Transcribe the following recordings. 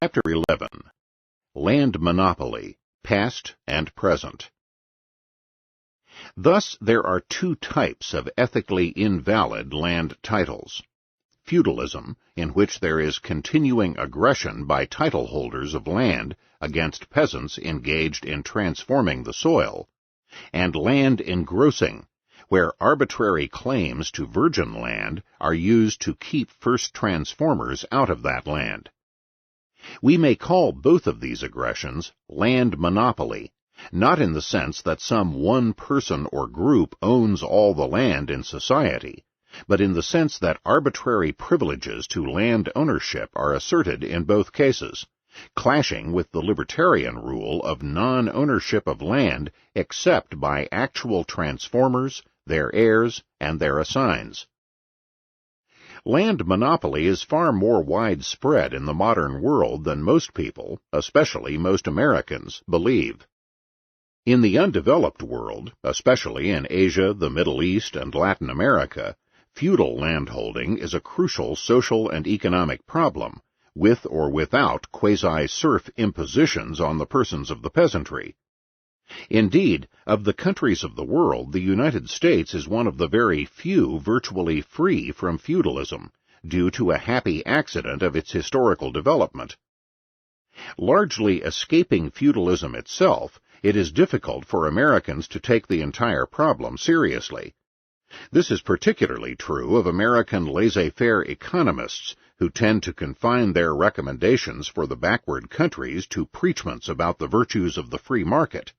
Chapter 11. Land Monopoly, Past and Present. Thus, there are two types of ethically invalid land titles. Feudalism, in which there is continuing aggression by title holders of land against peasants engaged in transforming the soil, and land engrossing, where arbitrary claims to virgin land are used to keep first transformers out of that land. We may call both of these aggressions land monopoly, not in the sense that some one person or group owns all the land in society, but in the sense that arbitrary privileges to land ownership are asserted in both cases, clashing with the libertarian rule of non-ownership of land except by actual transformers, their heirs, and their assigns. Land monopoly is far more widespread in the modern world than most people, especially most Americans, believe. In the undeveloped world, especially in Asia, the Middle East, and Latin America, feudal landholding is a crucial social and economic problem, with or without quasi-serf impositions on the persons of the peasantry. Indeed, of the countries of the world, the United States is one of the very few virtually free from feudalism, due to a happy accident of its historical development. Largely escaping feudalism itself, it is difficult for Americans to take the entire problem seriously. This is particularly true of American laissez-faire economists, who tend to confine their recommendations for the backward countries to preachments about the virtues of the free market.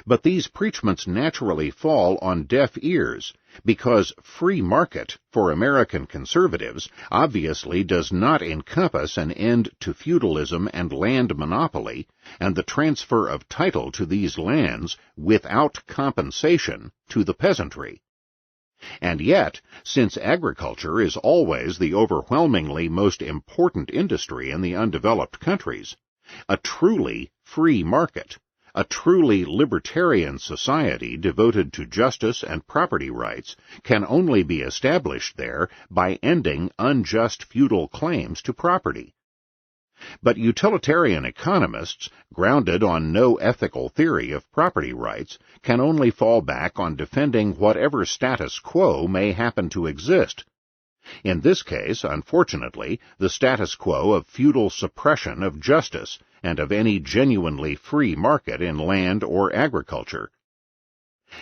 But these preachments naturally fall on deaf ears, because free market, for American conservatives, obviously does not encompass an end to feudalism and land monopoly, and the transfer of title to these lands without compensation to the peasantry. And yet, since agriculture is always the overwhelmingly most important industry in the undeveloped countries, a truly free market, a truly libertarian society devoted to justice and property rights can only be established there by ending unjust feudal claims to property. But utilitarian economists, grounded on no ethical theory of property rights, can only fall back on defending whatever status quo may happen to exist. In this case, unfortunately, the status quo of feudal suppression of justice and of any genuinely free market in land or agriculture.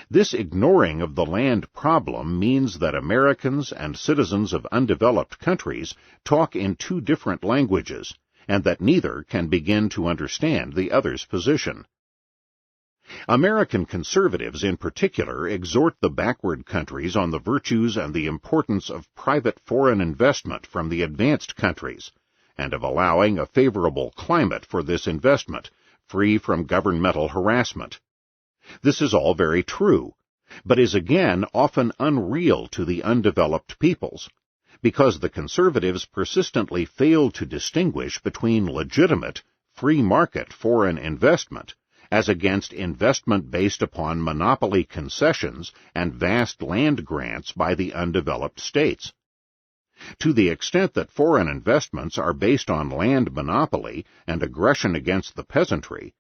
This ignoring of the land problem means that Americans and citizens of undeveloped countries talk in two different languages, and that neither can begin to understand the other's position. American conservatives in particular exhort the backward countries on the virtues and the importance of private foreign investment from the advanced countries, and of allowing a favorable climate for this investment, free from governmental harassment. This is all very true, but is again often unreal to the undeveloped peoples, because the conservatives persistently fail to distinguish between legitimate, free market foreign investment as against investment based upon monopoly concessions and vast land grants by the undeveloped states. To the extent that foreign investments are based on land monopoly and aggression against the peasantry,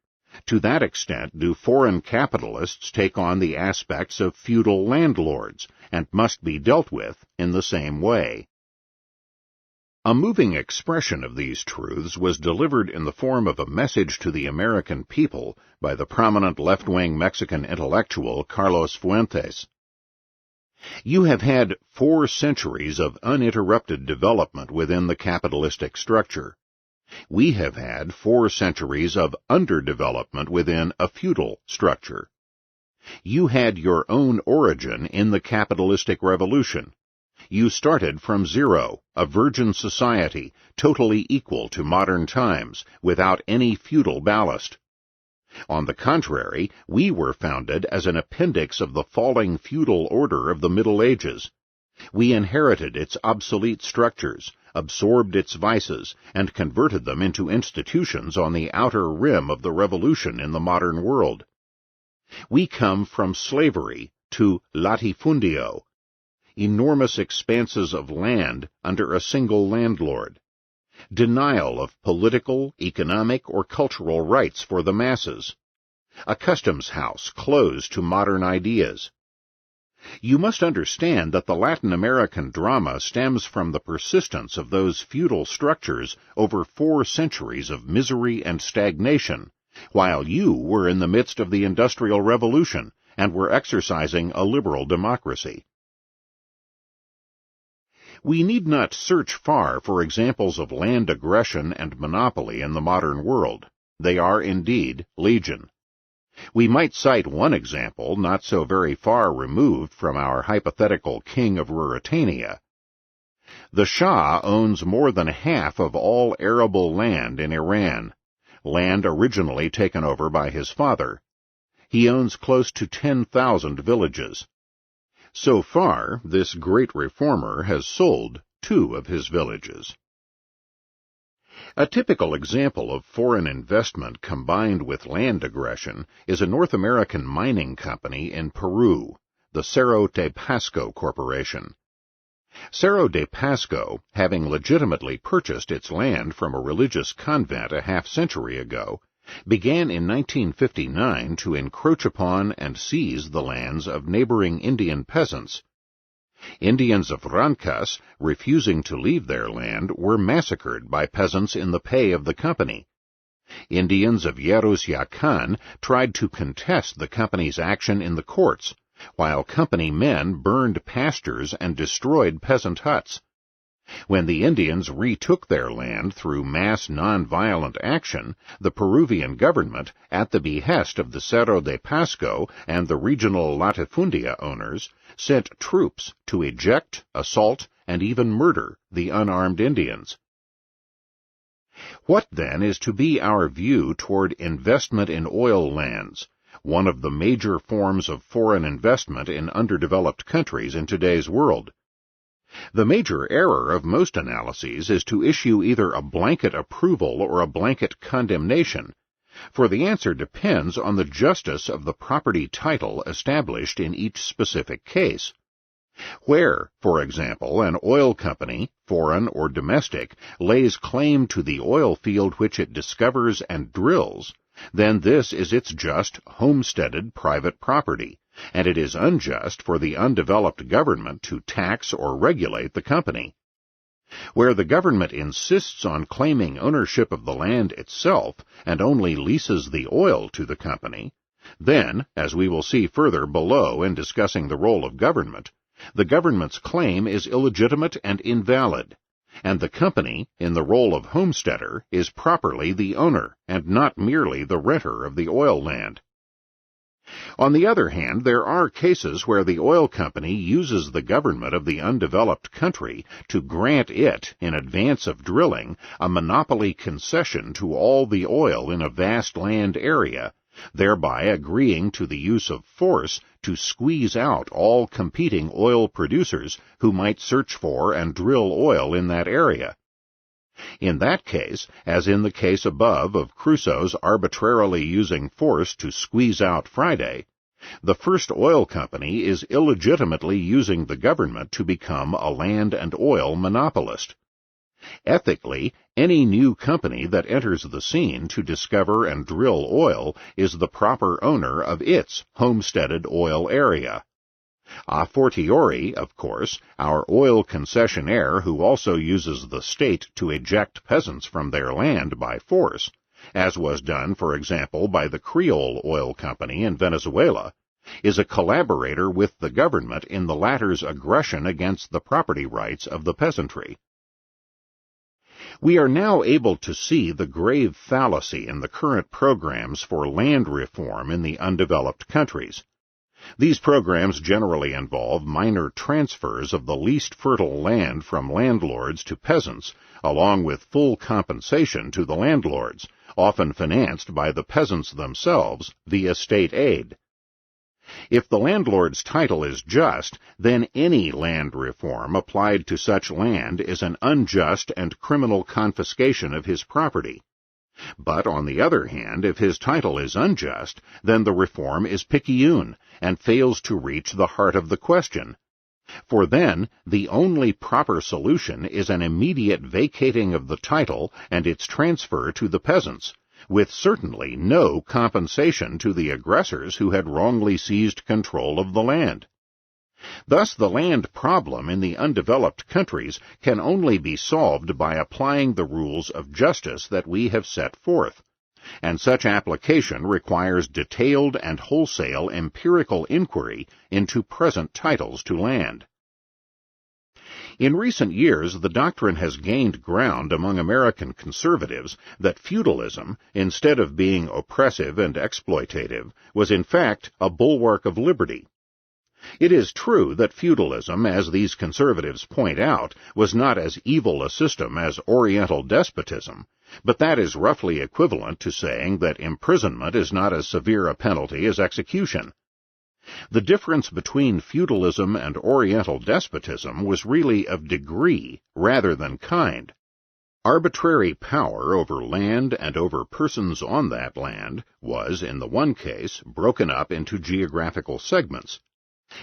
to that extent do foreign capitalists take on the aspects of feudal landlords, and must be dealt with in the same way. A moving expression of these truths was delivered in the form of a message to the American people by the prominent left-wing Mexican intellectual Carlos Fuentes. You have had 4 centuries of uninterrupted development within the capitalistic structure. We have had 4 centuries of underdevelopment within a feudal structure. You had your own origin in the capitalistic revolution. You started from zero, a virgin society, totally equal to modern times, without any feudal ballast. On the contrary, we were founded as an appendix of the falling feudal order of the Middle Ages. We inherited its obsolete structures, absorbed its vices, and converted them into institutions on the outer rim of the revolution in the modern world. We come from slavery to latifundio, enormous expanses of land under a single landlord. denial of political, economic, or cultural rights for the masses, a customs house closed to modern ideas. You must understand that the Latin American drama stems from the persistence of those feudal structures over 4 centuries of misery and stagnation, while you were in the midst of the Industrial Revolution and were exercising a liberal democracy. We need not search far for examples of land aggression and monopoly in the modern world. They are indeed legion. We might cite one example not so very far removed from our hypothetical king of Ruritania. The Shah owns more than half of all arable land in Iran, land originally taken over by his father. He owns close to 10,000 villages. So far, this great reformer has sold 2 of his villages. A typical example of foreign investment combined with land aggression is a North American mining company in Peru, the Cerro de Pasco Corporation. Cerro de Pasco, having legitimately purchased its land from a religious convent a half-century ago, began in 1959 to encroach upon and seize the lands of neighboring Indian peasants. Indians of Rancas, refusing to leave their land, were massacred by peasants in the pay of the company. Indians of Yerus Yacan tried to contest the company's action in the courts, while company men burned pastures and destroyed peasant huts. When the Indians retook their land through mass nonviolent action, the Peruvian government, at the behest of the Cerro de Pasco and the regional latifundia owners, sent troops to eject, assault, and even murder the unarmed Indians. What, then, is to be our view toward investment in oil lands, one of the major forms of foreign investment in underdeveloped countries in today's world? The major error of most analyses is to issue either a blanket approval or a blanket condemnation, for the answer depends on the justice of the property title established in each specific case. Where, for example, an oil company, foreign or domestic, lays claim to the oil field which it discovers and drills, then this is its just, homesteaded private property, and it is unjust for the undeveloped government to tax or regulate the company. Where the government insists on claiming ownership of the land itself and only leases the oil to the company, then, as we will see further below in discussing the role of government, the government's claim is illegitimate and invalid, and the company, in the role of homesteader, is properly the owner and not merely the renter of the oil land. On the other hand, there are cases where the oil company uses the government of the undeveloped country to grant it, in advance of drilling, a monopoly concession to all the oil in a vast land area, thereby agreeing to the use of force to squeeze out all competing oil producers who might search for and drill oil in that area. In that case, as in the case above of Crusoe's arbitrarily using force to squeeze out Friday, the first oil company is illegitimately using the government to become a land and oil monopolist. Ethically, any new company that enters the scene to discover and drill oil is the proper owner of its homesteaded oil area. A fortiori, of course, our oil concessionaire who also uses the state to eject peasants from their land by force, as was done, for example, by the Creole Oil Company in Venezuela, is a collaborator with the government in the latter's aggression against the property rights of the peasantry. We are now able to see the grave fallacy in the current programs for land reform in the undeveloped countries. These programs generally involve minor transfers of the least fertile land from landlords to peasants, along with full compensation to the landlords, often financed by the peasants themselves via state aid. If the landlord's title is just, then any land reform applied to such land is an unjust and criminal confiscation of his property. But, on the other hand, if his title is unjust, then the reform is picayune and fails to reach the heart of the question. For then, the only proper solution is an immediate vacating of the title and its transfer to the peasants, with certainly no compensation to the aggressors who had wrongly seized control of the land. Thus, the land problem in the undeveloped countries can only be solved by applying the rules of justice that we have set forth, and such application requires detailed and wholesale empirical inquiry into present titles to land. In recent years, the doctrine has gained ground among American conservatives that feudalism, instead of being oppressive and exploitative, was in fact a bulwark of liberty. It is true that feudalism, as these conservatives point out, was not as evil a system as Oriental despotism, but that is roughly equivalent to saying that imprisonment is not as severe a penalty as execution. The difference between feudalism and Oriental despotism was really of degree rather than kind. Arbitrary power over land and over persons on that land was, in the one case, broken up into geographical segments.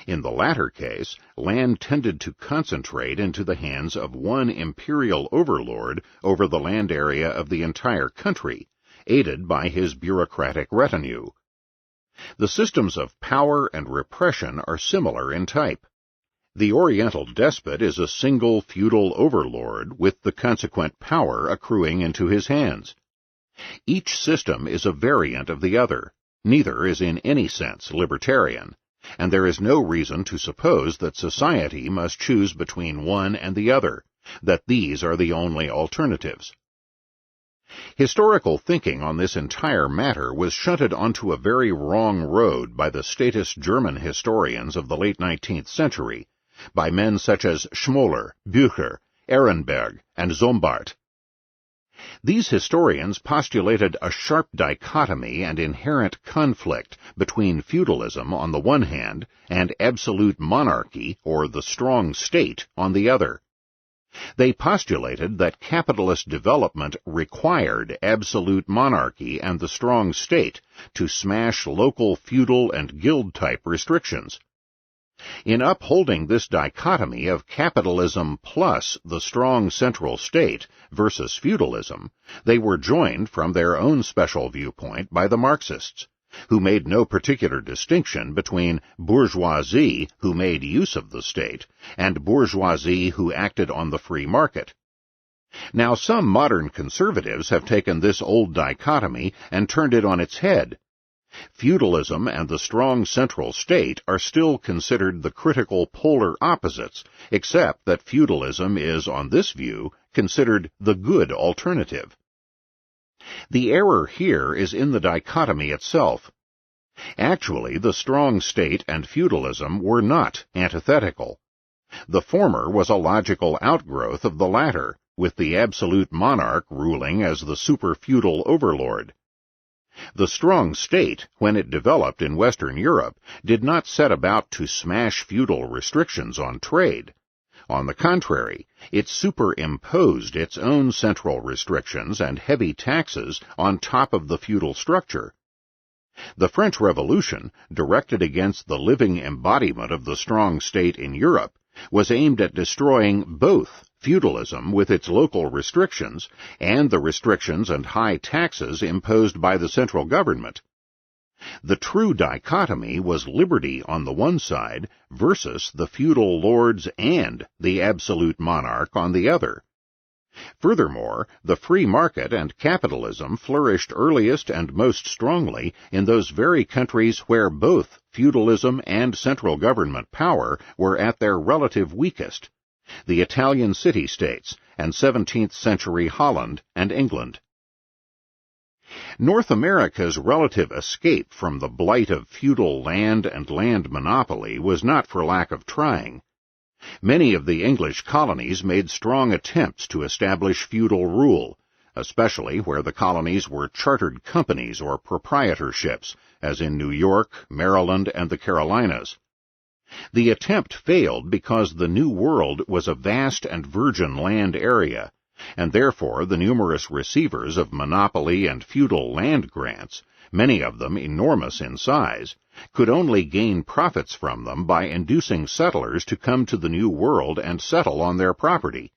In the latter case, land tended to concentrate into the hands of one imperial overlord over the land area of the entire country, aided by his bureaucratic retinue. The systems of power and repression are similar in type. The Oriental despot is a single feudal overlord with the consequent power accruing into his hands. Each system is a variant of the other. Neither is in any sense libertarian, and there is no reason to suppose that society must choose between one and the other, that these are the only alternatives. Historical thinking on this entire matter was shunted onto a very wrong road by the statist German historians of the late 19th century, by men such as Schmoller, Bücher, Ehrenberg, and Sombart. These historians postulated a sharp dichotomy and inherent conflict between feudalism on the one hand and absolute monarchy, or the strong state, on the other. They postulated that capitalist development required absolute monarchy and the strong state to smash local feudal and guild-type restrictions. In upholding this dichotomy of capitalism plus the strong central state versus feudalism, they were joined from their own special viewpoint by the Marxists, who made no particular distinction between bourgeoisie who made use of the state and bourgeoisie who acted on the free market. Now, some modern conservatives have taken this old dichotomy and turned it on its head. Feudalism and the strong central state are still considered the critical polar opposites, except that feudalism is, on this view, considered the good alternative. The error here is in the dichotomy itself. Actually, the strong state and feudalism were not antithetical. The former was a logical outgrowth of the latter, with the absolute monarch ruling as the super-feudal overlord. The strong state, when it developed in Western Europe, did not set about to smash feudal restrictions on trade. On the contrary, it superimposed its own central restrictions and heavy taxes on top of the feudal structure. The French Revolution, directed against the living embodiment of the strong state in Europe, was aimed at destroying both feudalism with its local restrictions and the restrictions and high taxes imposed by the central government. The true dichotomy was liberty on the one side versus the feudal lords and the absolute monarch on the other. Furthermore, the free market and capitalism flourished earliest and most strongly in those very countries where both feudalism and central government power were at their relative weakest, the Italian city-states and 17th-century Holland and England. North America's relative escape from the blight of feudal land and land monopoly was not for lack of trying. Many of the English colonies made strong attempts to establish feudal rule, especially where the colonies were chartered companies or proprietorships, as in New York, Maryland, and the Carolinas. The attempt failed because the New World was a vast and virgin land area, and therefore the numerous receivers of monopoly and feudal land grants, many of them enormous in size, could only gain profits from them by inducing settlers to come to the New World and settle on their property.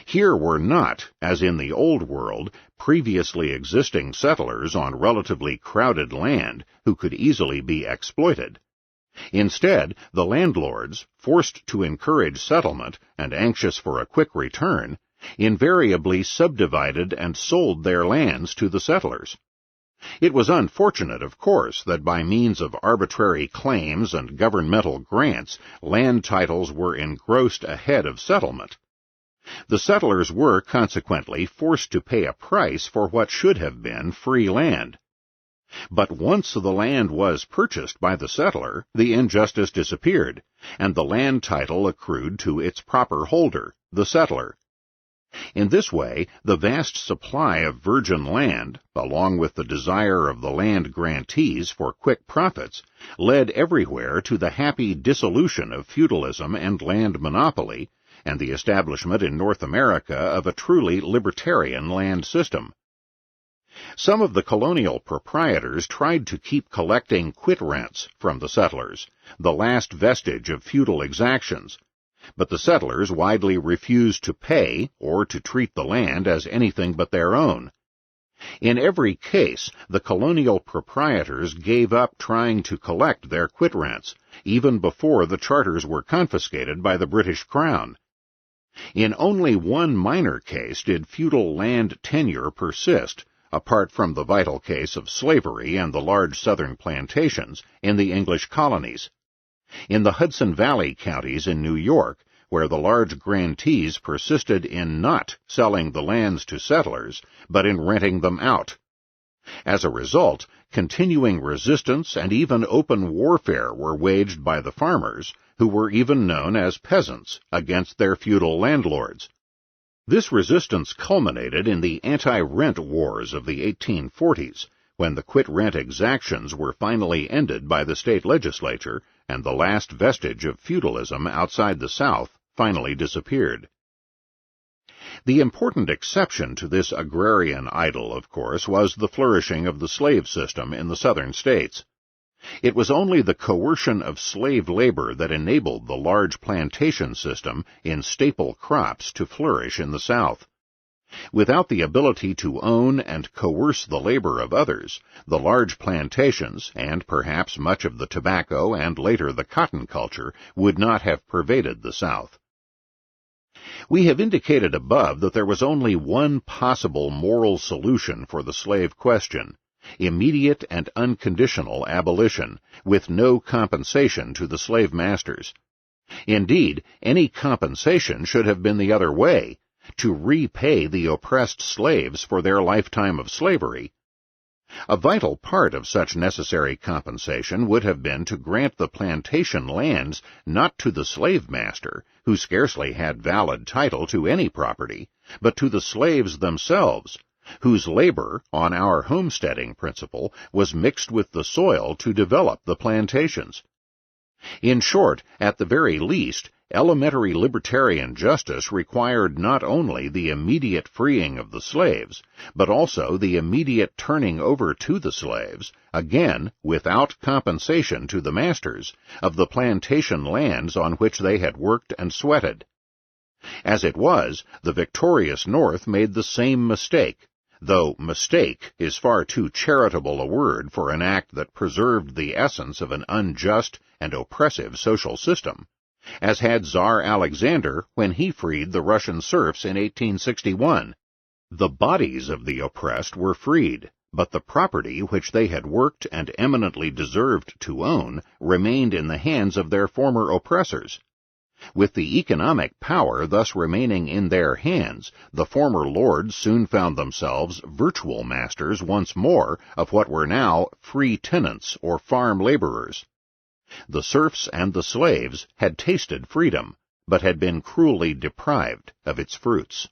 Here were not, as in the Old World, previously existing settlers on relatively crowded land who could easily be exploited. Instead, the landlords, forced to encourage settlement and anxious for a quick return, invariably subdivided and sold their lands to the settlers. It was unfortunate, of course, that by means of arbitrary claims and governmental grants, land titles were engrossed ahead of settlement. The settlers were, consequently, forced to pay a price for what should have been free land. But once the land was purchased by the settler, the injustice disappeared, and the land title accrued to its proper holder, the settler. In this way, the vast supply of virgin land, along with the desire of the land grantees for quick profits, led everywhere to the happy dissolution of feudalism and land monopoly, and the establishment in North America of a truly libertarian land system. Some of the colonial proprietors tried to keep collecting quit rents from the settlers, the last vestige of feudal exactions, but the settlers widely refused to pay or to treat the land as anything but their own. In every case, the colonial proprietors gave up trying to collect their quit rents, even before the charters were confiscated by the British Crown. In only one minor case did feudal land tenure persist, apart from the vital case of slavery and the large southern plantations in the English colonies. In the Hudson Valley counties in New York, where the large grantees persisted in not selling the lands to settlers, but in renting them out. As a result, continuing resistance and even open warfare were waged by the farmers, who were even known as peasants, against their feudal landlords. This resistance culminated in the anti-rent wars of the 1840s, when the quit-rent exactions were finally ended by the state legislature, and the last vestige of feudalism outside the South finally disappeared. The important exception to this agrarian idyll, of course, was the flourishing of the slave system in the southern states. It was only the coercion of slave labor that enabled the large plantation system in staple crops to flourish in the South. Without the ability to own and coerce the labor of others, the large plantations, and perhaps much of the tobacco and later the cotton culture, would not have pervaded the South. We have indicated above that there was only one possible moral solution for the slave question: immediate and unconditional abolition, with no compensation to the slave masters. Indeed, any compensation should have been the other way, to repay the oppressed slaves for their lifetime of slavery. A vital part of such necessary compensation would have been to grant the plantation lands not to the slave master, who scarcely had valid title to any property, but to the slaves themselves, whose labor, on our homesteading principle, was mixed with the soil to develop the plantations. In short, at the very least, elementary libertarian justice required not only the immediate freeing of the slaves, but also the immediate turning over to the slaves, again without compensation to the masters, of the plantation lands on which they had worked and sweated. As it was, the victorious North made the same mistake, though mistake is far too charitable a word for an act that preserved the essence of an unjust and oppressive social system, as had Tsar Alexander when he freed the Russian serfs in 1861. The bodies of the oppressed were freed, but the property which they had worked and eminently deserved to own remained in the hands of their former oppressors. With the economic power thus remaining in their hands, the former lords soon found themselves virtual masters once more of what were now free tenants or farm laborers. The serfs and the slaves had tasted freedom, but had been cruelly deprived of its fruits.